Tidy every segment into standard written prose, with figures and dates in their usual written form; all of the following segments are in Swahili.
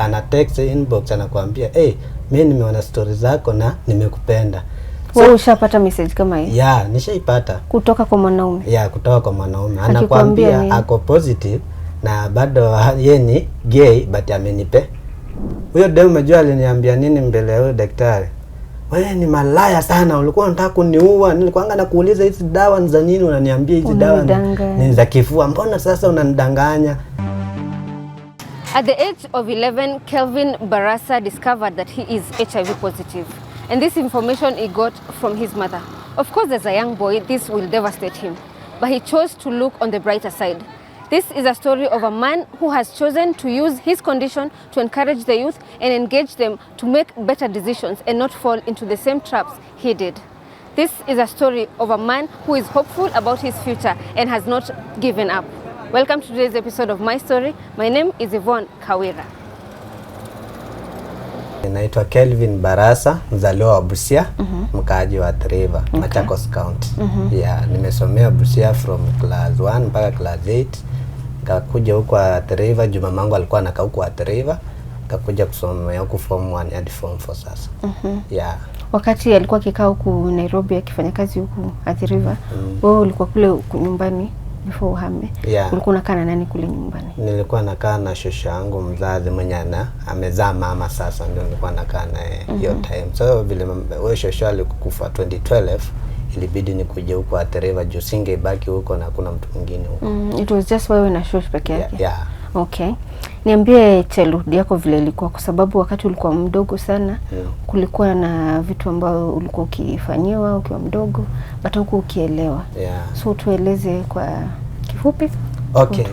ana text inbox anakuambia mimi nimeona stories zako na nimekupenda. Wewe ushapata message kama hii? Yeah, nishaipata. Kutoka kwa mwanaume? Yeah, kutoka kwa mwanaume. Anakuambia ako positive na bado yeye ni gay but amenipe. Huyo demu umejua aliniambia nini mbele ya huyo daktari? Wewe ni malaya sana, ulikuwa unataka kuniua. Nilikuanga nakuuliza hizi dawa ni za nini, unaniambia hizi dawa ni za kifua. Mbona sasa unanidanganya? At the age of 11, Kelvin Barasa discovered that he is HIV positive. And this information he got from his mother. Of course, as a young boy, this will devastate him. But he chose to look on the brighter side. This is a story of a man who has chosen to use his condition to encourage the youth and engage them to make better decisions and not fall into the same traps he did. This is a story of a man who is hopeful about his future and has not given up. Welcome to today's episode of My Story. My name is Yvonne Kawira. Naitwa Kelvin Barasa, mzaliwa wa Busia, mkaaji wa River, Machakos County. Yeah, nimesomea Busia from class 1 mpaka class 8. Nikakuja huko at River, juu mamangu alikuwa anakaa huko at River. Nikakuja kusomea huko form 1 hadi form 4 sasa. Yeah. Wakati alikuwa akikaa huko Nairobi akifanya kazi huko at River, wewe ulikuwa kule nyumbani before uhame? Yeah. Ulikuwa unakaa na nani kule nyumbani? Nilikuwa nakaa na shosha yangu mzazi mwenye amezaa mama, sasa ndio nilikuwa nakaa naye hiyo time. So vile wewe shosha alikufa 2012, ilibidi nikuje huko at River juu singebaki huko na hakuna mtu mwingine huko. It was just wewe na shosha peke yake? Yeah. Okay. Niambie childhood yako vile ilikuwa, kwa sababu wakati ulikuwa mdogo sana kulikuwa na vitu ambao ulikuwa ukifanyiwa ukiwa mdogo hata huko ukielewa. Yeah. So tueleze kwa kifupi. Okay.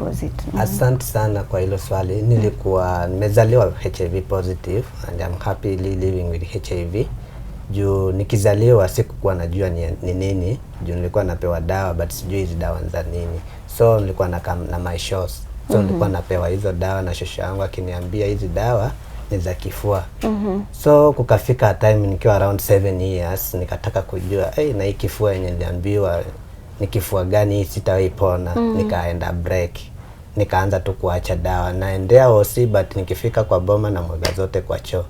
Asante sana kwa hilo swali. Nilikuwa nimezaliwa HIV positive and I'm happily living with HIV. Juu nikizaliwa sikuwa najua ni nini. Juu nilikuwa napewa dawa but sijui hizi dawa za nini. So nilikuwa na my shows. So nilikuwa napewa hizo dawa na shosha yangu akiniambia hizi dawa ni za kifua. So kukafika time nikiwa around 7 years nikataka kujua na hii kifua yenye niliambiwa ni kifua gani, hii sitaipona. Nikaenda break. Nikaanza tu kuacha dawa. Naendea hosi but nikifika kwa boma na mwaga zote kwa choo.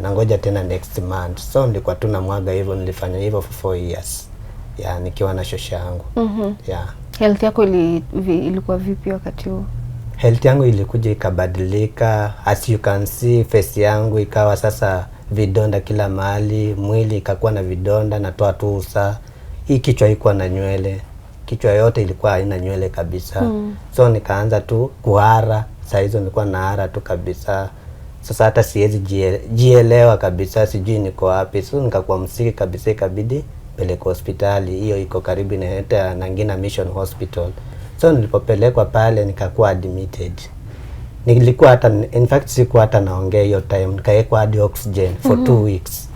Nangoja tena next month. So nilikuwa tu na mwaga hivyo, nilifanya hivyo for 4 years. Nikiwa na shosha yangu. Health yako ilikuwa vipi wakati huo? Health yangu ilikuja ikabadilika. As you can see, face yangu ikawa sasa vidonda kila mahali, mwili ikakuwa na vidonda, natoa tu usa. Hii kichwa haikuwa na nywele. Kichwa yote ilikuwa haina nywele kabisa. So nikaanza tu kuhara. Saa hizo nilikuwa nahara tu kabisa. Sasa hata siwezi jielewa kabisa, sijui niko wapi. So nikakuwa msiki kabisa, ikabidi peleka hospitali. Hiyo iko karibu na Nangina Mission Hospital. So nilipopelekwa pale nikakuwa admitted. Nilikuwa hata in fact sikuwa hata naongea hiyo time. Nikaekwa hadi oxygen for 2 weeks.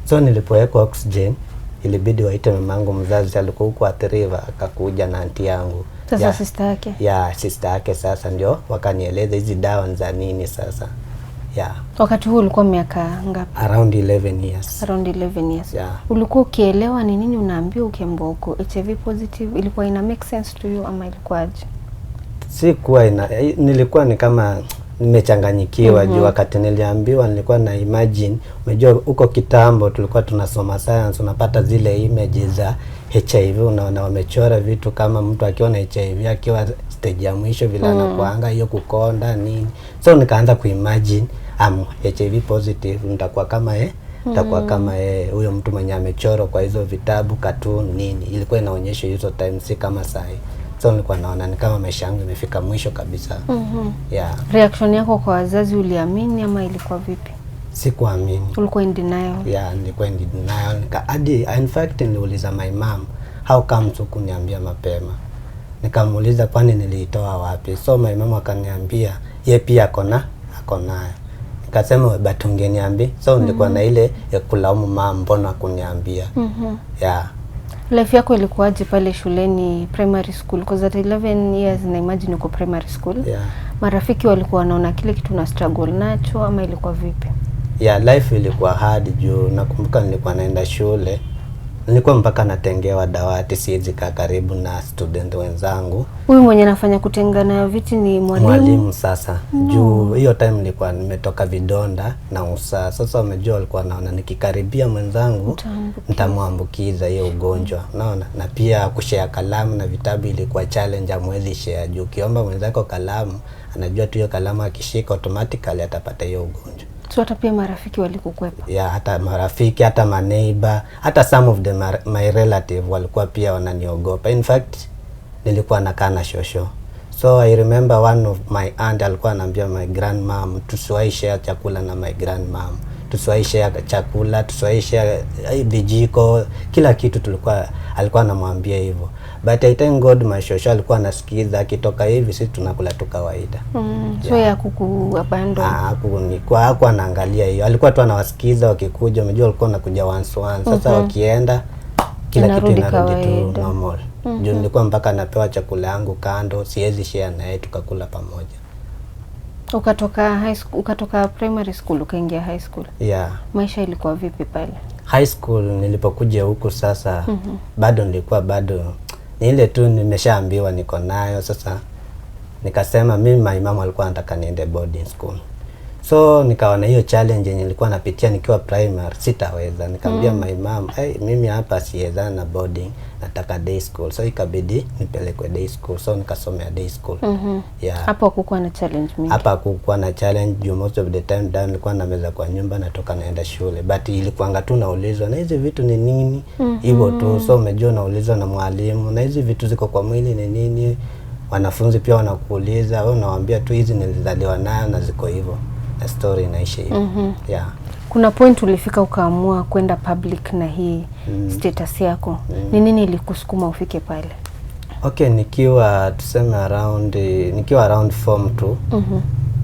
So nilipowekwa oxygen ilibidi waite mamangu mzazi, alikuwa huko at River, akakuja na aunti yangu. Sasa sister yake? Sister yake sasa ndio wakanieleza hizi dawa ni za nini sasa. Wakati huo ulikuwa miaka ngapi? Around 11 years. Around 11 years. Ulikuwa ukielewa ni nini unaambiwa ukiambiwa uko HIV positive? Ilikuwa ina make sense to you ama ilikuwaje? Sikuwa nilikuwa ni kama nimechanganyikiwa. Juu wakati niliambiwa nilikuwa na imagine, umejua huko kitambo tulikuwa tunasoma science, unapata zile images za HIV, unaona wamechora vitu kama mtu akiona HIV akiwa stage ya mwisho vile anakuanga hiyo kukonda nini. So nikaanza kuimagine HIV positive, nitakuwa kama kama huyo mtu mwenye amechorwa kwa hizo vitabu, cartoon nini. Ilikuwa inaonyesha hizo time, si kama sasa. So nilikuwa naona ni kama maisha yangu imefika mwisho kabisa. Reaction yako kwa wazazi, uliamini ama ilikuwa vipi? Sikuamini. Ulikuwa in denial? Nilikuwa in denial. In fact niliuliza my mom, how come hukuniambia mapema? Nikamuuliza kwani niliitoa wapi? So my mom akaniambia yeye pia ako nayo. Nikasema but ungeniambia. So nilikuwa na ile ya kulaumu mama, mbona kuniambia. Life yako ilikuwaje pale shuleni, primary school? Because at 11 years na imagine uko primary school. Marafiki walikuwa wanaona kile kitu na struggle nacho ama ilikuwa vipi? Life ilikuwa hard juu nakumbuka nilikuwa naenda shule. Nilikuwa mpaka natengewa dawati, siwezi kaa karibu na student wenzangu. Huyu mwenye anafanya kutengana viti ni mwalimu? Mwalimu sasa. Juu hiyo time nilikuwa nimetoka vidonda na usaa. Sasa wamejua walikuwa naona nikikaribia mwenzangu nitamwambukiza hiyo ugonjwa. Unaona? Na pia kushare kalamu na vitabu ilikuwa challenge, amwezi share. Juu ukiomba mwenzako kalamu, anajua tu hiyo kalamu akishika automatically atapata hiyo ugonjwa. So hata pia marafiki walikukwepa? Yeah, hata marafiki, hata maneighbor, hata some of my relative walikuwa pia wananiogopa. In fact, nilikuwa nakaa na shosho. So I remember one of my aunt alikuwa anambia my grandmom tusiwahi share chakula na my grandmom. Tusiwahi share chakula, tusiwahi share vijiko, kila kitu alikuwa anamwambia hivyo. But I thank God my shosho alikuwa anasikiza, akitoka hivi sisi tunakula tu kawaida. So ya kukuabandon? Hakuwa anaangalia hiyo. Alikuwa tu anawasikiza wakikuja, unajua alikuwa anakuja once. Sasa wakienda kila kitu inarudi tu normal. Juu nilikuwa mpaka napewa chakula yangu kando, siwezi share na yeye tukakula pamoja. Ukatoka high school, ukatoka primary school ukaingia high school. Yeah. Maisha ilikuwa vipi pale? High school nilipokuja huku sasa bado nilikuwa ni ile tu nimeshaambiwa niko nayo. Sasa nikasema mimi my mama alikuwa anataka niende boarding school. So nikaona hiyo challenge yenye nilikuwa napitia nikiwa primary sitaweza. Nikamwambia my mom, mimi hapa siweza na boarding, nataka day school. So ikabidi nipelekwe day school. So nikasomea day school. Yeah. Hapo hakukuwa na challenge mingi? Hapa hakukuwa na challenge. Most of the time down nilikuwa nameza kwa nyumba, natoka naenda shule. But ilikuanga tu naulizwa na hizi vitu ni nini? Hivyo tu. So umejua naulizwa na mwalimu na hizi vitu ziko kwa mwili ni nini? Wanafunzi pia wanakuuliza, wewe unawaambia tu hizi nilizaliwa nayo na ziko hivyo. Na story inaisha hivyo. Yeah. Kuna point ulifika ukaamua kwenda public na hii status yako. Ni nini ilikusukuma ufike pale? Okay, nikiwa tuseme around form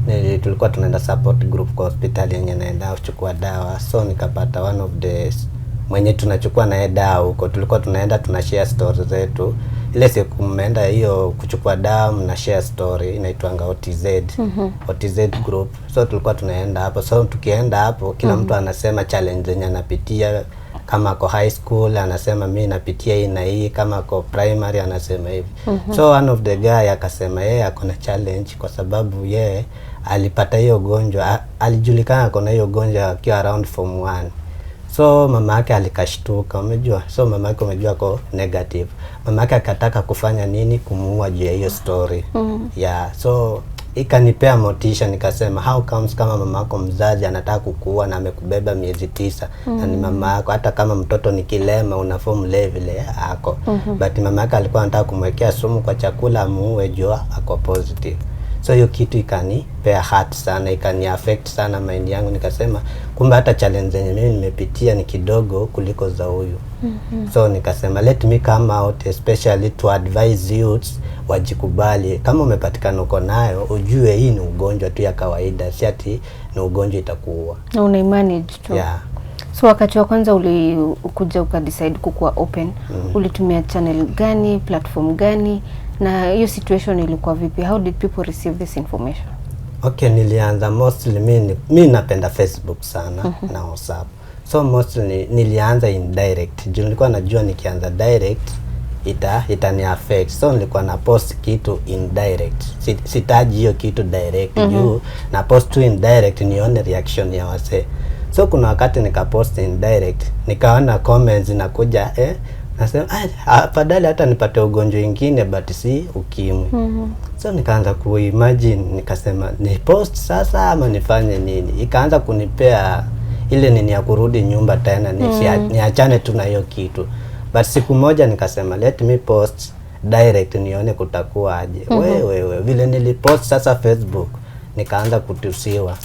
2. Tulikuwa tunaenda support group kwa hospitali yenye naenda kuchukua dawa. So nikapata one of the mwenye tunachukua naye dawa huko. Tulikuwa tunaenda tunashare stories zetu. Ile siku mmeenda hiyo kuchukua dawa na share story inaitwanga OTZ. OTZ group. So tulikuwa tunaenda hapo. So tukienda hapo kila mtu anasema challenge zenye anapitia. Kama ako high school anasema mimi napitia hii na hii, kama ako primary anasema hivi. So one of the guy akasema yeye ako na challenge kwa sababu yeye alipata hiyo gonjwa, alijulikana ako na hiyo gonjwa akiwa around form 1. So mama yake alikashtuka, umejua. So mama yake umejua ko negative. Mama yake akataka kufanya nini? Kumuua juu ya hiyo story. Yeah, so ikanipea motisha, nikasema how comes kama mama yako mzazi anataka kukuua na amekubeba miezi 9 na ni mama yako, hata kama mtoto ni kilema unafaa mlee vile ako. But mama yake alikuwa anataka kumwekea sumu kwa chakula amuue juu ako positive. So hiyo kitu ikanipea hurt sana, ikani affect sana mind yangu. Nikasema kumbe hata challenge zenye mimi nimepitia ni kidogo kuliko za huyu. So nikasema let me come out, especially to advise youths wajikubali. Kama umepatikana uko nayo, ujue hii ni ugonjwa tu ya kawaida, si ati ni ugonjwa itakuua. Na una manage tu. Yeah. So wakati wa kwanza ulikuja ukadecide kukuwa open, ulitumia channel gani, platform gani? Na hiyo situation ilikuwa vipi? How did people receive this information? Okay, nilianza mostly mimi napenda Facebook sana na WhatsApp. So mostly nilianza indirect. Juu nilikuwa najua nikianza direct itani affect. So nilikuwa na post kitu indirect. Sitaji hiyo kitu direct. Juu na post tu indirect nione reaction ya wase. So kuna wakati nikapost indirect, nikaona comments zinakuja nasema afadhali hata nipate ugonjwa mwingine but si ukimwi. So nikaanza kuimagine, nikasema ni post sasa ama nifanye nini? Ikaanza kunipea ile nini ya kurudi nyumba tena, niachane tu na hiyo kitu. But siku moja nikasema let me post direct nione kutakuwa aje. Wewe vile nilipost sasa Facebook nikaanza kutusiwa.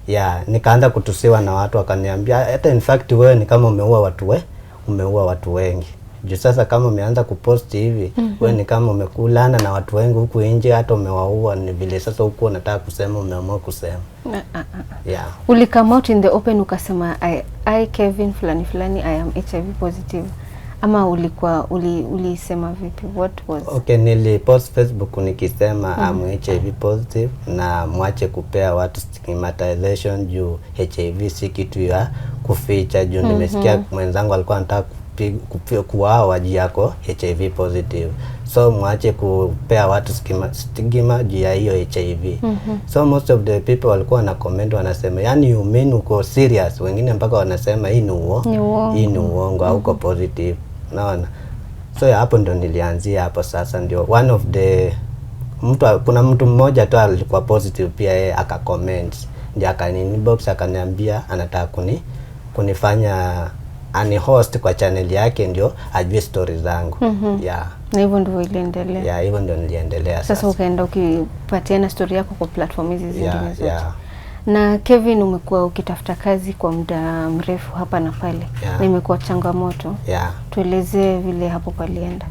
Yeah, nikaanza kutusiwa na watu wakaniambia hata in fact wewe ni kama umeua watu wengi. Juu sasa kama umeanza kupost hivi, wewe ni kama umekulana na watu wengi huku nje, hata umewaua. Ni vile sasa huko unataka kusema umeamua kusema. Yeah. Ulikame out in the open ukasema I Kevin fulani I am HIV positive, ama ulisema vipi? What was? Okay, nilipost Facebook nikisema I'm HIV positive na mwache kupea watu stigmatization juu HIV si kitu ya kuficha. Juu nimesikia mwenzangu alikuwa anataka kuwao juu yako HIV positive. So mwache kupea watu stigma juu ya hiyo HIV. So most of the people walikuwa na comment wanasema yani you mean uko serious, wengine mpaka wanasema hii ni uongo au uko positive. Naona. So hapo ndo nilianzia hapo sasa ndio one of the kuna mtu mmoja tu alikuwa positive pia yeye akacomment. Ndio akaniinbox akaniambia anataka kunifanya ani host kwa channel yake ndio ajue stories zangu. Na hivyo ndio iliendelea. Hivyo ndio niliendelea sasa. Sasa ukaenda ukipatiana story yako kwa platform hizi zingine zote. Na Kelvin, umekuwa ukitafuta kazi kwa muda mrefu hapa na pale. Na imekuwa changamoto. Tueleze vile hapo palienda.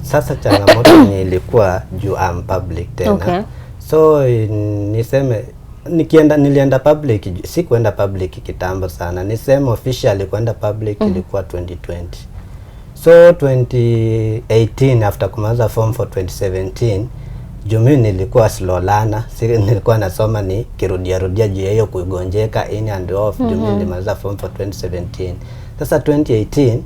Sasa changamoto nilikuwa juu public tena. So niseme nilienda public, sikuenda public kitambo sana. Niseme officially kwenda public ilikuwa 2020. So 2018 after kumaliza form for 2017, mimi nilikuwa slowlana, nilikuwa nasoma ni kirudia juu hiyo kugonjeka in and off. Mimi nilimaliza form for 2017. Sasa 2018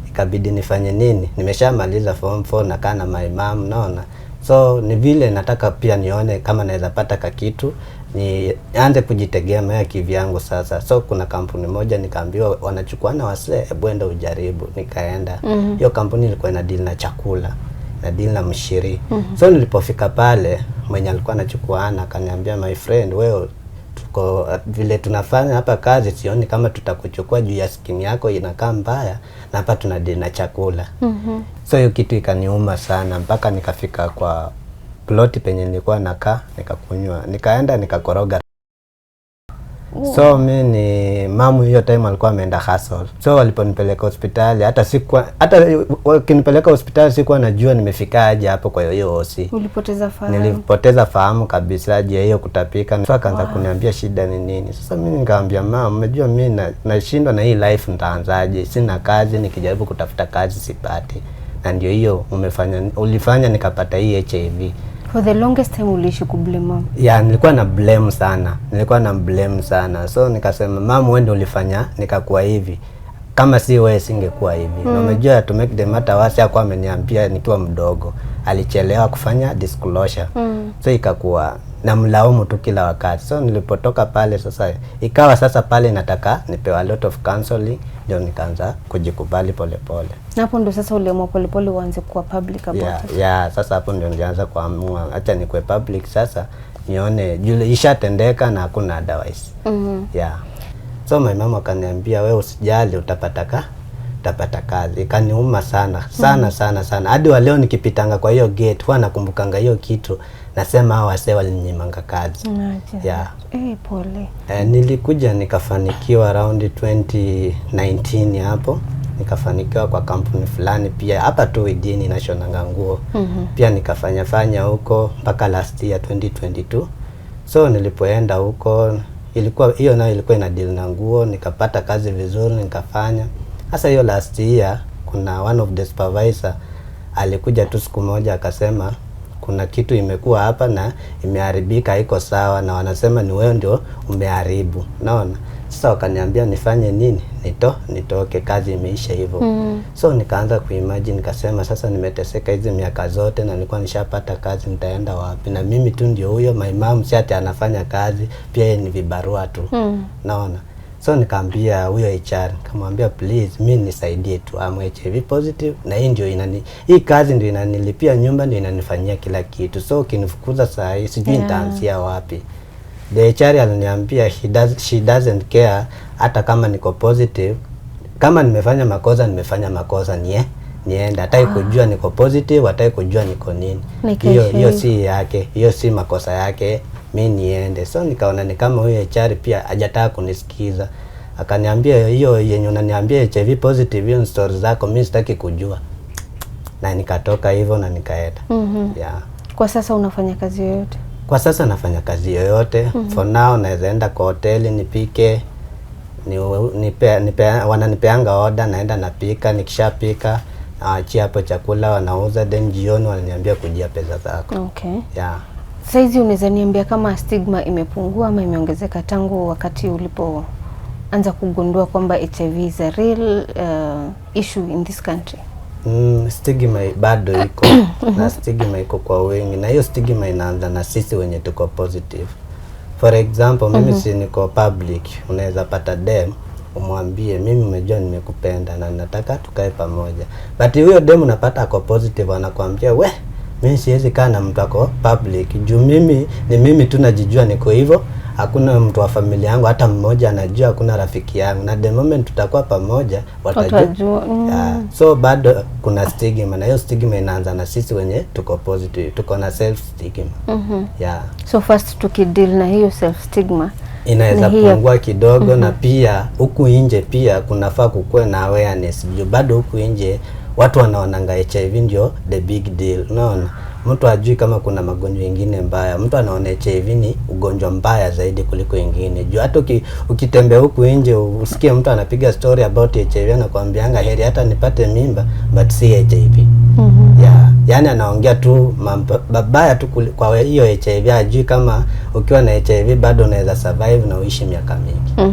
ikabidi nifanye nini? Nimeshamaliza form 4 nakaa na my mom, naona. So ni vile nataka pia nione kama naweza pata kitu nianze kujitegemea kivyangu sasa. So kuna kampuni moja nikaambiwa wanachukua na wasee, hebu enda ujaribu. Nikaenda. Hiyo kampuni ilikuwa ina deal na chakula, na deal na mshiri. So nilipofika pale mwenye alikuwa anachukuana akaniambia, my friend, wewe tuko vile tunafanya hapa kazi sioni kama tutakuchukua juu ya skin yako inakaa mbaya, na hapa tuna deal na chakula. So hiyo kitu ikaniuma sana mpaka nikafika kwa ploti penye nilikuwa nakaa, nikakunywa, nikaenda nikakoroga. So mimi mamu hiyo time alikuwa ameenda hustle. So waliponipeleka hospitali hata wakinipeleka hospitali sikuwa najua nimefika aje hapo kwa hiyo hosi. Ulipoteza fahamu? Nilipoteza fahamu kabisa je hiyo kutapika. So akaanza kuniambia shida ni nini. Sasa mimi nikamwambia mama, umejua mimi nashindwa na hii life nitaanzaje? Sina kazi, nikijaribu kutafuta kazi sipati. Na ndio hiyo ulifanya nikapata hii HIV. For the longest time uliishi kublame mom? Nilikuwa na blame sana. So nikasema mama, wewe ndio ulifanya nikakuwa hivi. Kama si wewe singekuwa hivi. Na umejua to make the matter worse yako ameniambia nikiwa mdogo. Alichelewa kufanya disclosure. So ikakuwa na mlaumu tu kila wakati. So nilipotoka pale sasa ikawa sasa pale nataka nipewa a lot of counseling, ndio nikaanza kujikubali polepole. Na hapo ndio sasa uliamua polepole uanze kuwa public about it? Sasa hapo ndio nilianza kuamua acha nikuwe public sasa nione jule ishatendeka na hakuna otherwise. So my mama akaniambia wewe usijali utapata kazi. Ikaniuma sana sana. Hadi wa leo nikipitanga kwa hiyo gate huwa nakumbukanga hiyo kitu. Nasema hao wasee walinyimanga kazi. Pole. Nilikuja nikafanikiwa around 2019 hapo. Nikafanikiwa kwa kampuni fulani pia hapa tu within nashonanga nguo. Pia nikafanya huko mpaka last year 2022. So nilipoenda huko ilikuwa ina deal na nguo, nikapata kazi vizuri nikafanya. Sasa hiyo last year kuna one of the supervisor alikuja tu siku moja akasema kuna kitu imekuwa hapa na imeharibika, haiko sawa, na wanasema ni wewe ndio umeharibu. Naona. Sasa wakaniambia nifanye nini? Nitoke, kazi imeisha hivyo. So nikaanza kuimagine, nikasema sasa nimeteseka hizi miaka zote na nilikuwa nishapata kazi, nitaenda wapi? Na mimi tu ndio huyo, my mom si ati anafanya kazi, pia yeye ni vibarua tu. Naona. So nikaambia huyo HR, nikamwambia please mimi nisaidie tu, I'm HIV positive na hii kazi ndio inanilipia nyumba, ndio inanifanyia kila kitu. So ukinifukuza saa hii sijui nitaanzia wapi. The HR aliniambia she doesn't care hata kama niko positive. Kama nimefanya makosa niende. Hataki kujua niko positive, hataki kujua niko nini. Hiyo si yake, hiyo si makosa yake, mimi niende. So nikaona ni kama huyo HR pia hajataka kunisikiza. Akaniambia hiyo yenye unaniambia HIV positive hiyo stories zako mimi sitaki kujua. Na nikatoka hivyo na nikaenda. Kwa sasa unafanya kazi yoyote? Kwa sasa nafanya kazi yoyote. For now naweza enda kwa hoteli nipike. Wananipeanga order, naenda napika, nikishapika naachia hapo chakula wanauza, then jioni wananiambia kujia pesa zako. Saizi unaweza niambia kama stigma imepungua ama imeongezeka tangu wakati ulipoanza anza kugundua kwamba HIV is a real issue in this country? Stigma bado iko na stigma iko kwa wengi, na hiyo stigma inaanza na sisi wenye tuko positive. For example, mimi si niko public, unaweza pata dem umwambie mimi umejua nimekupenda na nataka tukae pamoja, but huyo dem unapata ako positive anakuambia we mimi siwezi kaa na mtu ako public juu mimi tu najijua niko hivyo, hakuna mtu wa familia yangu hata mmoja anajua, hakuna rafiki yangu, na the moment tutakuwa pamoja watajua. So bado kuna stigma, na hiyo stigma inaanza na sisi wenye tuko positive, tuko na self stigma. So first tukideal na hiyo self stigma inaweza pungua kidogo. Na pia huku nje pia kunafaa kukue na awareness juu bado huku nje watu wanaonanga HIV ndio the big deal. Unaona, mtu ajui kama kuna magonjwa mengine mbaya. Mtu anaona HIV ni ugonjwa mbaya zaidi kuliko ingine. Juu hata ukitembea huku nje usikie mtu anapiga story about HIV anakuambianga heri hata nipate mimba but si HIV. Yani anaongea tu mabaya tu kwa hiyo HIV, ajui kama ukiwa na HIV bado unaweza survive na uishi miaka mingi.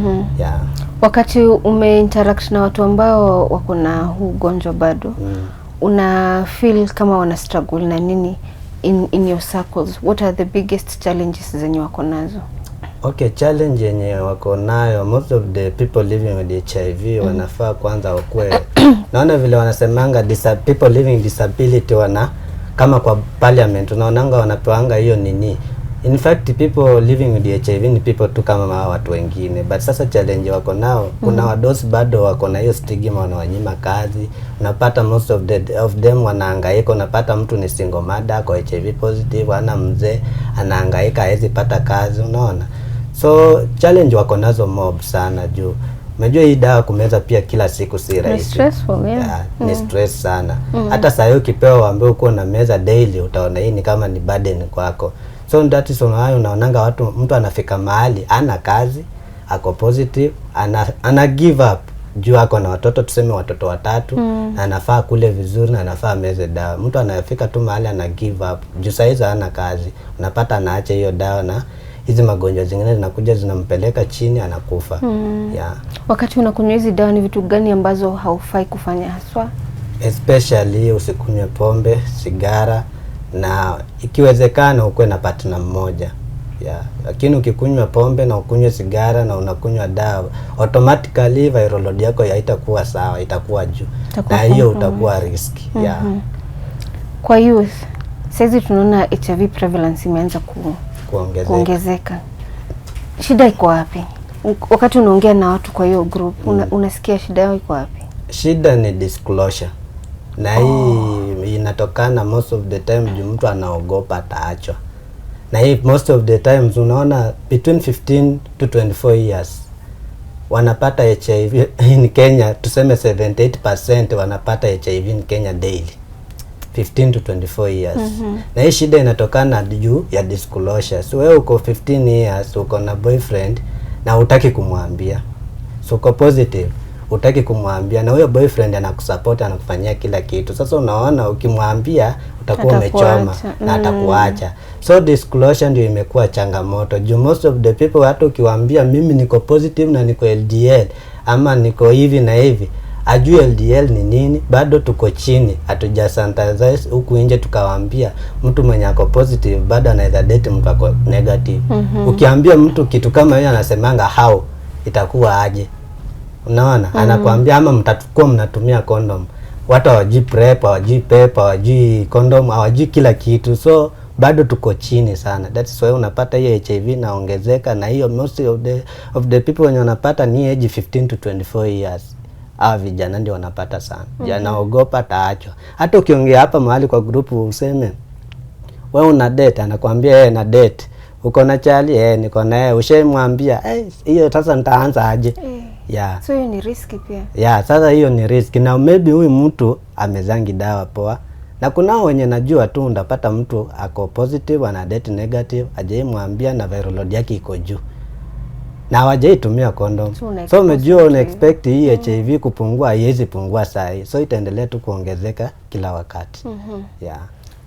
Wakati umeinteract na watu ambao wako na huu ugonjwa bado, una feel kama wana struggle na nini in your circles? What are the biggest challenges zenye wako nazo? Okay, challenge yenye wako nayo, most of the people living with HIV wanafaa kwanza wakue naona vile wanasemanga people living disability kama kwa parliament unaonanga wanapeanga hiyo nini. In fact people living with HIV ni people tu kama watu wengine, but sasa challenge wako nao kuna wadosi bado wako na hiyo stigma, wanawanyima kazi. Unapata most of them wanahangaika. Unapata mtu ni single mother kwa HIV positive, ana mzee anahangaika hawezi pata kazi, unaona. So challenge wako nazo mob sana juu unajua hii dawa kumeza pia kila siku si rahisi. Stressful, ni stress sana. Hata saa hiyo ukipewa waambie uko na meza daily utaona hii ni kama ni burden kwako. So that is why unaonanga mtu anafika mahali ana kazi, ako positive, ana give up juu ako na watoto, tuseme watoto 3, na anafaa kule vizuri na anafaa meze dawa. Mtu anafika tu mahali ana give up juu saizi hana kazi, unapata anaacha hiyo dawa na hizi magonjwa zingine zinakuja zinampeleka chini, anakufa. Wakati unakunywa hizi dawa ni vitu gani ambazo haufai kufanya haswa? Especially usikunywe pombe, sigara, na ikiwezekana ukuwe na partner mmoja. Lakini ukikunywa pombe na ukunywe sigara na unakunywa dawa, automatically viral load yako haitakuwa sawa, itakuwa juu. Na hiyo utakuwa risky. Kwa youth, sasa tunaona HIV prevalence imeanza kuongezeka. Shida iko wapi? Wakati unaongea na watu kwa hiyo group, unasikia shida yao iko wapi? Shida ni disclosure. Na hii inatokana most of the time juu mtu anaogopa ataachwa. Na hii most of the times unaona between 15 to 24 years wanapata HIV in Kenya, tuseme 78% wanapata HIV in Kenya daily. 15 to 24 years. Na hii shida inatokana juu ya disclosure. So wewe uko 15 years uko na boyfriend na hutaki kumwambia. So uko positive, hutaki kumwambia, na huyo boyfriend anakusupport, anakufanyia kila kitu. Sasa unaona ukimwambia utakuwa umechoma na atakuacha. So disclosure ndio imekuwa changamoto. Juu most of the people hata ukiwaambia mimi niko positive na niko LDL ama niko hivi na hivi, ajue LDL ni nini, bado tuko chini, hatujasanitize huku nje tukawaambia mtu mwenye ako positive bado anaweza date mtu ako negative. Ukiambia mtu kitu kama hiyo anasemanga how itakuwa aje, unaona. Anakuambia ama mtakuwa mnatumia condom. Watu hawajui PrEP, hawajui PEP, hawajui condom, hawajui kila kitu. So bado tuko chini sana. That's why unapata hiyo HIV naongezeka, na hiyo most of the people wenye wanapata ni age 15 to 24 years. Hawa vijana ndio wanapata sana. Janaogopa taachwa. Hata ukiongea hapa mahali kwa grupu useme wewe una date, anakuambia yeye na date. Uko na chali, niko na yeye. Ushaimwambia hiyo sasa nitaanza aje? So hiyo ni risky pia. Sasa hiyo ni risky. Na maybe huyu mtu amezangi dawa poa. Na kuna wenye najua tu ndapata mtu ako positive ana date negative, ajaimwambia na viral load yake iko juu. Na hawajaitumia condom. So umejua una expect hii HIV kupungua, haiwezi pungua saa hii. So itaendelea tu kuongezeka kila wakati.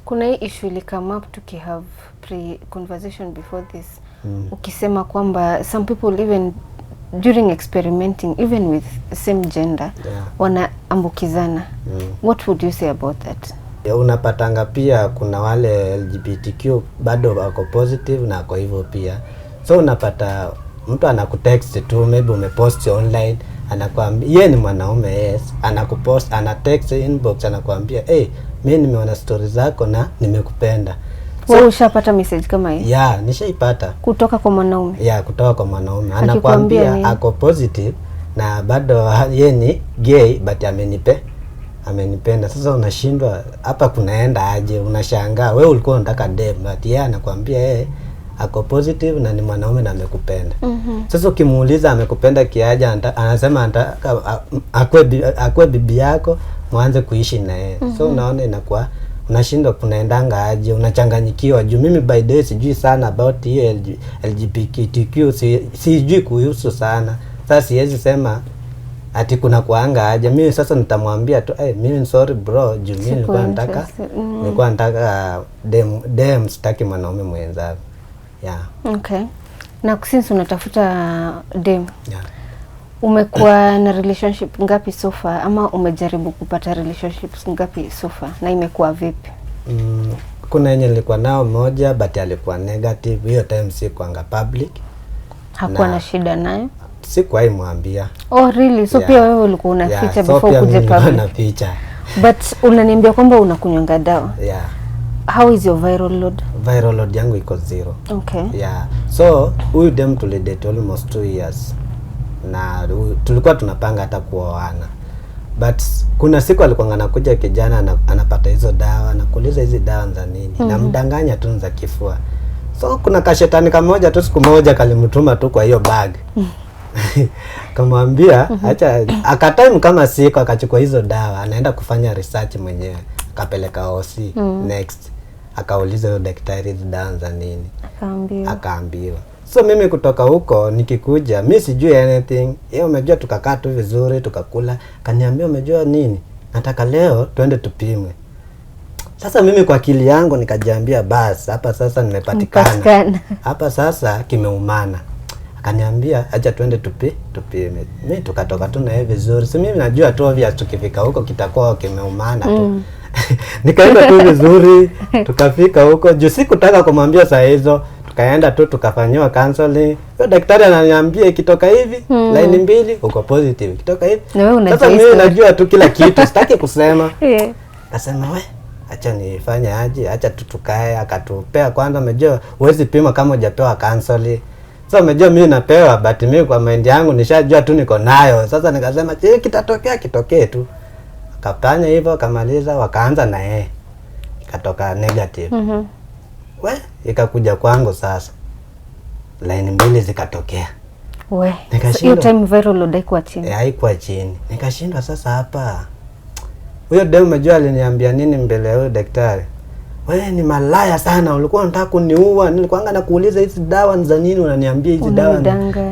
Kuna hii issue ili come up have pre-conversation before this. Ukisema kwamba some people even during experimenting even with same gender wanaambukizana. What would you say about that? Unapatanga pia kuna wale LGBTQ bado wako positive na kwa hivyo pia. So unapata mtu anakutext tu, maybe umepost online, anakuambia yeye ni mwanaume, yes, anakupost, anatext inbox, anakuambia mimi nimeona stories zako na nimekupenda. Wewe ushapata message kama hii? Yeah, nishaipata. Kutoka kwa mwanaume? Yeah, kutoka kwa mwanaume. Anakuambia ako positive na bado yeye ni gay but amenipenda. Sasa unashindwa hapa kunaenda aje? Unashangaa wewe ulikuwa unataka dem but yeye anakuambia ako positive na ni mwanaume na amekupenda. Sasa ukimuuliza amekupenda kiaje, anasema anataka akwe bibi yako mwanze kuishi na yeye. So unaona inakuwa unashindwa kunaendanga aje, unachanganyikiwa juu mimi by the way sijui sana about hiyo LGBTQ, sijui kuhusu sana. Sasa siwezi sema ati kuna kuanga aje. Mimi sasa nitamwambia tu mimi sorry bro, juu mimi nilikuwa nataka dem sitaki mwanaume mwenzangu. Yeah. Okay. Na since unatafuta dem, umekuwa na relationship ngapi so far, ama umejaribu kupata relationships ngapi so far na imekuwa vipi? Kuna yenye nilikuwa nao moja but alikuwa negative. Hiyo time sikuanga public. Hakuwa na shida nayo? Sikuwahi mwambia. Oh really? So pia wewe ulikuwa unaficha before kuje public? Unaficha. But unaniambia kwamba unakunywanga dawa? Yeah. How is your viral load? Viral load yangu iko 0. Okay. Yeah. So huyu dem tulidate almost 2 years. Na tulikuwa tunapanga hata kuoana. But kuna siku alikuwa anakuja kijana anapata hizo dawa, nakuuliza hizi dawa za nini? Na mdanganya tu za kifua. So kuna kashetani kamoja tu siku moja kalimtuma tu kwa hiyo bag. Kamwambia acha akatime kama siku akachukua hizo dawa, anaenda kufanya research mwenyewe, akapeleka OC next. Akauliza huyo daktari hizo dawa za nini? Akaambiwa. So mimi kutoka huko nikikuja, mimi sijui anything. Yeye umejua tukakaa tu vizuri, tukakula. Kaniambia umejua nini? Nataka leo twende tupimwe. Sasa mimi kwa akili yangu nikajiambia basi hapa sasa nimepatikana. Hapa sasa kimeumana. Akaniambia acha twende tupime. Mimi tukatoka tu na yeye vizuri. Si mimi najua tu obvious tukifika huko kitakuwa kimeumana tu. Nikaenda tu vizuri, tukafika huko. Juu sikutaka kumwambia saa hizo. Tukaenda tu tukafanywa counseling. Yo daktari ananiambia ikitoka hivi, line 2 uko positive. Ikitoka hivi. Sasa mimi najua tu kila kitu, sitaki kusema. Akasema acha nifanye aje, acha tukae, akatupea kwanza. Umejua huwezi pima kama hujapewa counseling. So umejua mimi napewa but mimi kwa mind yangu nishajua tu niko nayo. Sasa nikasema kitatokea kitokee tu. Akafanya hivyo, akamaliza, wakaanza na yeye. Ikatoka negative. Ikakuja kwangu sasa. Line 2 zikatokea. Hiyo time viral load haikuwa chini. Haikuwa chini. Nikashindwa sasa hapa. Huyo dem umejua aliniambia nini mbele ya huyo daktari? Wewe ni malaya sana, ulikuwa unataka kuniua. Nilikuwa nakuuliza hizi dawa ni za nini, unaniambia hizi dawa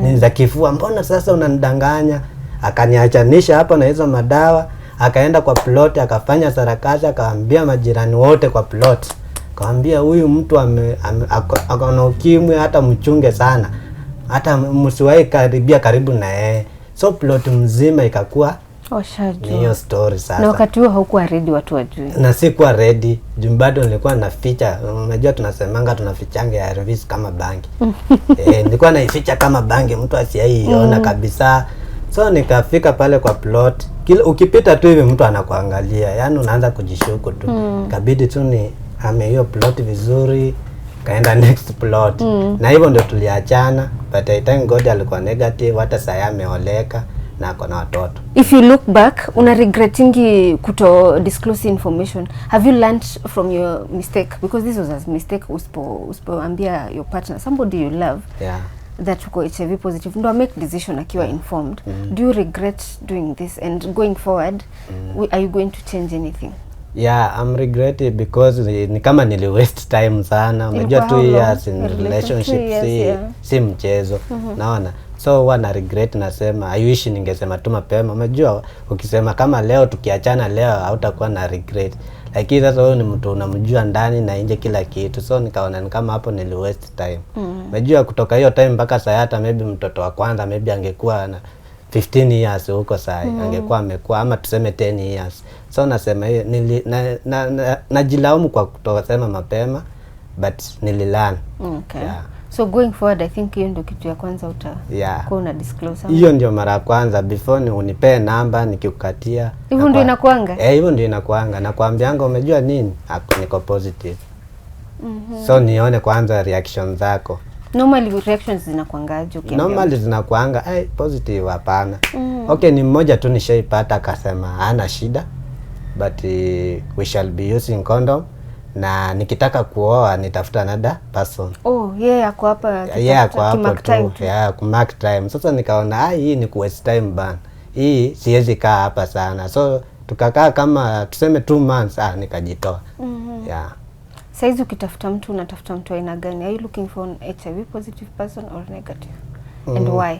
ni za kifua. Mbona sasa unanidanganya? Akaniachanisha hapo na hizo madawa, akaenda kwa plot, akafanya sarakasi, akaambia majirani wote kwa plot. Akaambia huyu mtu akona ukimwi, hata mchunge sana. Hata msiwahi karibia karibu na yeye. So plot mzima ikakuwa Oshajua. Hiyo story sasa. Na wakati huo haukuwa ready watu wajue. Na sikuwa ready. Bado nilikuwa naficha. Unajua tunasemanga tunafichanga ARVs kama bangi. Nilikuwa naificha kama bangi, mtu asiaiona kabisa. So nikafika pale kwa plot. Ukipita tu hivi mtu anakuangalia. Yaani unaanza kujishuku tu. Kabidi tu ni hiyo plot vizuri. Kaenda next plot. Na hivyo ndio tuliachana. But I thank God alikuwa negative, hata saa ameoleka na ako na watoto. If you look back, una regretting kuto disclose information. Have you learned from your mistake? Because this was a mistake. Uspoambia your partner, somebody you love, that uko HIV positive, ndo make decision akiwa informed. Do you regret doing this? And going forward, are you going to change anything? Yeah, I'm regretting because ni kama nili waste time sana. Unajua 2 years in relationship si mchezo. Naona. So wana regret, nasema I wish ningesema tu mapema. Unajua ukisema kama leo tukiachana leo hautakuwa na regret. Lakini sasa wewe ni mtu unamjua ndani na nje kila kitu. So nikaona ni kama hapo nili waste time. Unajua kutoka hiyo time mpaka sasa hata maybe mtoto wa kwanza maybe angekuwa na 15 years huko sasa angekuwa amekuwa ama tuseme 10 years. So nasema hiyo najilaumu kwa kutosema mapema, but nililearn. Okay. Yeah. So going forward I think hiyo ndio kitu ya kwanza kwa una disclose. Hiyo ndio mara ya kwanza before unipee namba nikikukatia. Hivyo ndio inakuanga? Hivyo ndio inakuanga. Nakwambianga umejua nini? Niko positive. So nione kwanza reaction zako. Normally reactions zinakuangaje ukiambia? Normally zinakuanga positive hapana. Okay, ni mmoja tu nishaipata akasema hana shida, but we shall be using condom, na nikitaka kuoa nitafuta another person. Ako hapa kumark time. Sasa nikaona hii ni waste time bana. Hii siwezi kaa hapa sana. So tukakaa kama tuseme 2 months nikajitoa. Saizi ukitafuta mtu unatafuta mtu aina gani? Are you looking for an HIV positive person or negative? And why?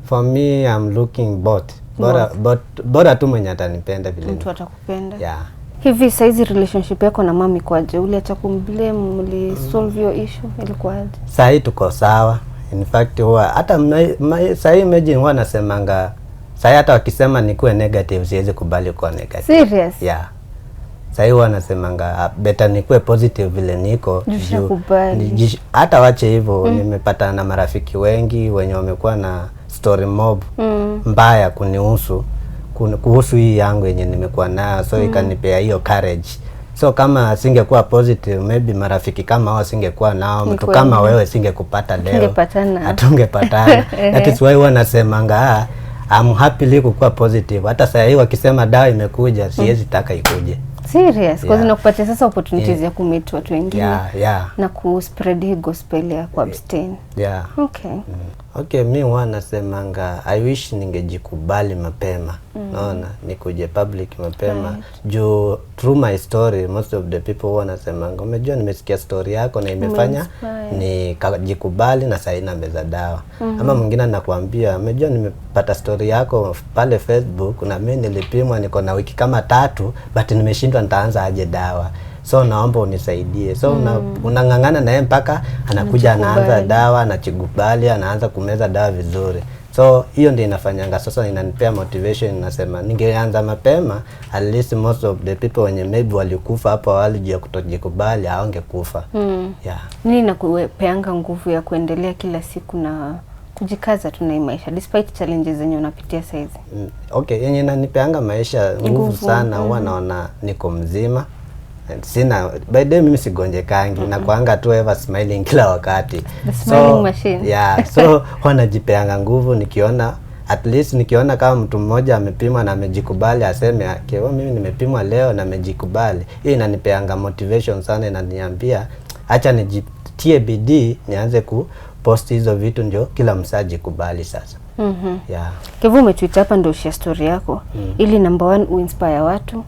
For me I'm looking both. Bora tu mwenye atanipenda vile. Mtu atakupenda. Hivi saizi relationship yako na mami kwaje? Uliacha kumblame, mlisolve your issue, ilikuwaje? Sasa tuko sawa. In fact hata sasa imagine wanasemanga sasa hata wakisema nikuwe negative siwezi kubali kuwa negative. Serious? Sasa wanasemanga better nikuwe positive vile niko. Hata wache hivyo nimepata na marafiki wengi wenye wamekuwa na story mob mbaya kunihusu kuhusu hii yangu yenye nimekuwa nayo. So ikanipea hiyo courage. So kama singekuwa positive maybe marafiki kama hao singekuwa nao, mtu kama wewe singekupata leo. Hatungepatana. That is why wanasemanga I'm happy kukuwa positive. Hata sasa hivi wakisema dawa imekuja siwezi taka ikuje. Serious? Because nakupatia sasa opportunities ya kumeet watu wengine na kuspread hii gospel ya abstain. Okay, mimi wanasemanga I wish ningejikubali mapema. Naona nikuje public mapema. Juu through my story most of the people wanasemanga umejua nimesikia story yako na imefanya nikajikubali na sasa ina meza dawa. Ama mwingine anakuambia umejua nimepata story yako pale Facebook na mimi nilipimwa niko na wiki kama 3 but nimeshindwa nitaanza aje dawa. So naomba unisaidie. So unangangana naye mpaka anakuja anaanza dawa, anachikubali, anaanza kumeza dawa vizuri. So hiyo ndio inafanyanga sasa inanipea motivation, nasema ningeanza mapema at least most of the people wenye maybe walikufa hapo awali juu ya kutojikubali hawangekufa. Nini nakupeanga nguvu ya kuendelea kila siku na kujikaza tu na maisha despite challenges zenye unapitia sasa hizi? Okay, yenye inanipeanga maisha nguvu sana huwa naona niko mzima. Sina by the way mimi sigonjekangi na kuanga tu ever smiling kila wakati. The smiling machine. So wanajipeanga nguvu nikiona at least nikiona kama mtu mmoja amepimwa na amejikubali aseme mimi nimepimwa leo na amejikubali. Hiyo inanipeanga motivation sana, inaniambia acha nijitie bidii nianze kupost hizo vitu ndio kila msaji kubali sasa. Kevu umetweet hapa ndio share story yako ili number 1 uinspire watu.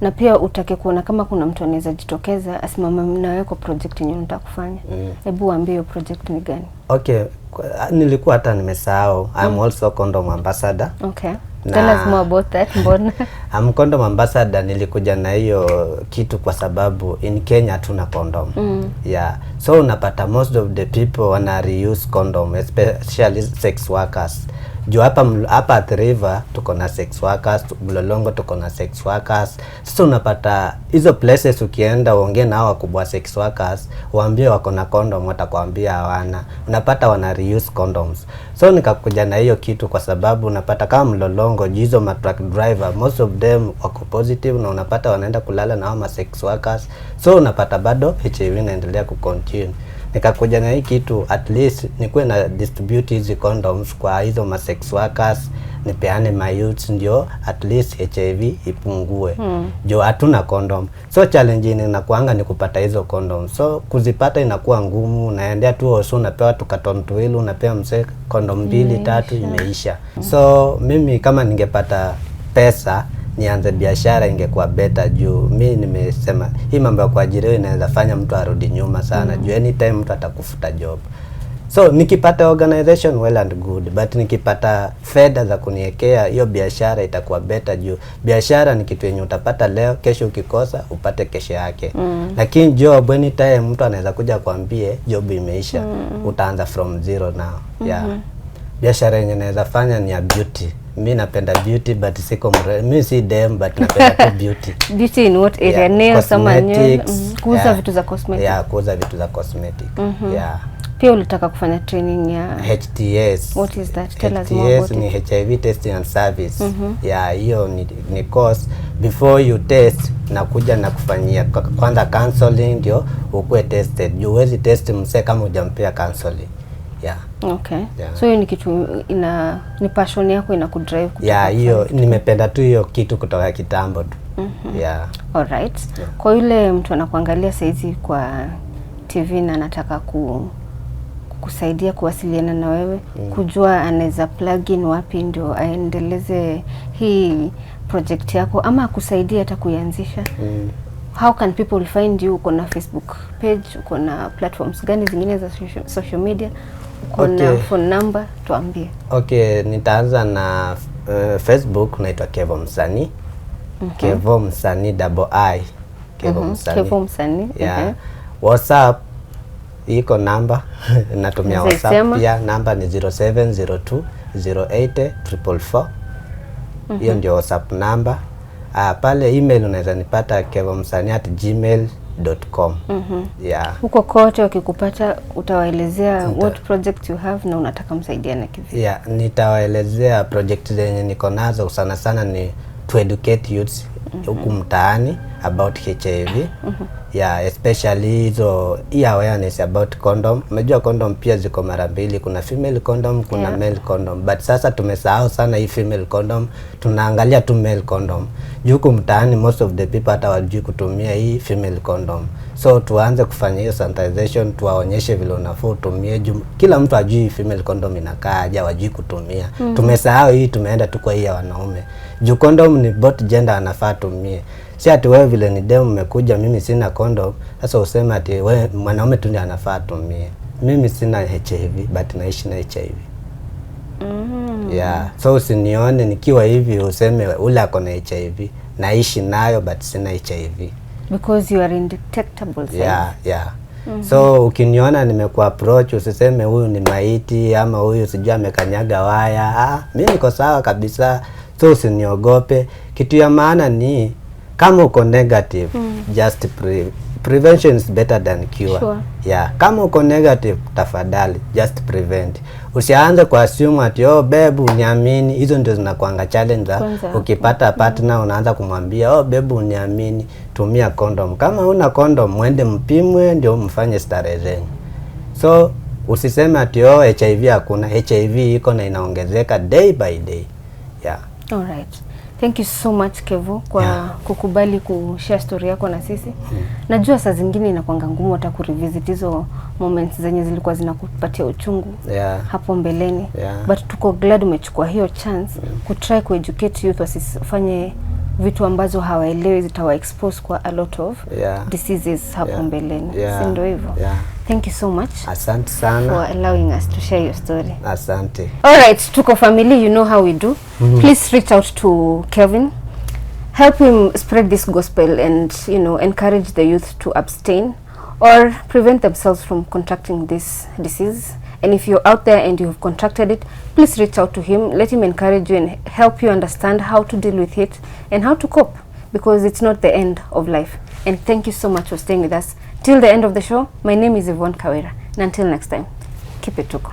Na pia utake kuona kama kuna mtu anaweza jitokeza asimame na wewe kwa project yenyewe unataka kufanya. Hebu waambie hiyo project ni gani? Okay, nilikuwa hata nimesahau. I'm also condom ambassador. Okay. Tell us more about that. Mbona? I'm condom ambassador. Nilikuja na hiyo kitu kwa sababu in Kenya hatuna condom. So unapata most of the people wana reuse condom, especially sex workers. Juu hapa at River tuko na sex workers, Bulolongo tuko na sex workers. Sasa unapata hizo places ukienda uongee na hao wakubwa sex workers, waambie wako na condom watakwambia hawana. Unapata wana reuse condoms. So nikakuja na hiyo kitu kwa sababu unapata kama Mlolongo hizo ma truck driver most of them wako positive na unapata wanaenda kulala na hao ma sex workers. So unapata bado HIV inaendelea kucontinue. Nikakuja na hii kitu at least nikuwe na distribute hizi condoms kwa hizo ma sex workers, nipeane my youths ndio at least HIV ipungue. Jo hatuna condom. So challenge inakuanga ni kupata hizo condoms. So kuzipata inakuwa ngumu, unaendea tu osu unapewa tukaton tuwili, unapewa mse condom 2 3 imeisha. So mimi kama ningepata pesa nianze biashara ingekuwa better juu mimi nimesema hii mambo ya kuajiriwa inaweza fanya mtu arudi nyuma sana juu anytime mtu atakufuta job. So nikipata organization well and good, but nikipata fedha za kuniwekea hiyo biashara itakuwa better juu biashara ni kitu yenye utapata leo, kesho ukikosa upate kesho yake. Lakini job anytime mtu anaweza kuja kuambie job imeisha, utaanza from zero now. Yeah. Biashara yenye naweza fanya ni ya beauty. Mimi napenda beauty but siko mimi si dem but napenda tu beauty. Beauty in what area? Nails ama nywele? Kuuza vitu za cosmetic. Yeah, kuuza vitu za cosmetic. Yeah. Pia ulitaka kufanya training ya HTS. What is that? Tell us more about it. Ni HIV testing and service. Yeah, hiyo ni course before you test nakuja na kufanyia kwanza counseling ndio ukue tested. Huwezi test mse kama hujampea counseling. Yeah. Okay. Yeah. So hiyo ni kitu ni passion yako inakudrive kutoka. Yeah, hiyo nimependa tu hiyo kitu kutoka kitambo tu. Yeah. All right. Yeah. Kwa yule mtu anakuangalia saizi kwa TV na anataka kusaidia kuwasiliana na wewe, kujua anaweza plug in wapi ndio aendeleze hii project yako ama akusaidia hata kuianzisha. How can people find you? Uko na Facebook page, uko na platforms gani zingine za social media? Uko na phone number, tuambie. Okay, nitaanza na Facebook, naitwa Kevo Msanii. Kevo Msanii _I. Kevo Msanii. Kevo Msanii. Yeah. WhatsApp iko namba natumia WhatsApp pia, namba ni 0702 080 444. Hiyo ndio WhatsApp namba. Pale email unaweza nipata kevomsanii@gmail.com. Yeah. Huko kote wakikupata utawaelezea what project you have na unataka msaidiane kivipi? Yeah, nitawaelezea project zenye niko nazo sana sana ni to educate youths huku mtaani about HIV. Yeah, especially hizo awareness about condom. Unajua condom pia ziko mara mbili, kuna female condom, kuna male condom. But sasa tumesahau sana hii female condom, tunaangalia tu male condom. Huku mtaani most of the people hata wajui kutumia hii female condom. So tuanze kufanya hiyo sensitization, tuwaonyeshe vile unafaa utumie. Kila mtu ajui female condom inakaa aje, wajui kutumia. Tumesahau hii, tumeenda tu kwa hii ya wanaume. Juu condom ni both gender anafaa tumie. Si ati wewe vile ni demu umekuja mimi sina condom, sasa useme ati wewe mwanaume tu ndiye anafaa tumie. Mimi sina HIV but naishi na HIV. Yeah. So usinione nikiwa hivi useme ule ako na HIV. Naishi nayo but sina HIV. Because you are indetectable. Yeah, yeah. So ukiniona nimekuwa approach usiseme huyu ni maiti ama huyu sijui amekanyaga waya. Mimi niko sawa kabisa. So usiniogope. Kitu ya maana ni kama uko negative, just prevention is better than cure. Sure. Yeah, kama uko negative tafadhali just prevent. Usianze kwa assume ati babe uniamini. Hizo ndio zinakuanga challenge. Ukipata partner unaanza kumwambia babe uniamini, tumia condom. Kama una condom mwende mpimwe ndio mfanye starehe zenu. So usiseme ati HIV hakuna. HIV iko na inaongezeka day by day. Yeah. All right. Thank you so much Kevo kwa kukubali kushare story yako na sisi. Najua saa zingine inakuanga ngumu hata kurevisit hizo moments zenye zilikuwa zinakupatia uchungu hapo mbeleni. But tuko glad umechukua hiyo chance kutry kueducate youth wasifanye vitu ambazo hawaelewi zitawa expose kwa a lot of diseases hapo mbeleni. Si ndio hivyo? Thank you so much. Asante sana for allowing us to share your story. Asante. All right, Tuko family, you know how we do. Please reach out to Kelvin. Help him spread this gospel and, encourage the youth to abstain or prevent themselves from contracting this disease. And if you're out there and you have contracted it, please reach out to him. Let him encourage you and help you understand how to deal with it and how to cope, because it's not the end of life. And thank you so much for staying with us till the end of the show. My name is Yvonne Kawira. And until next time, keep it Tuko.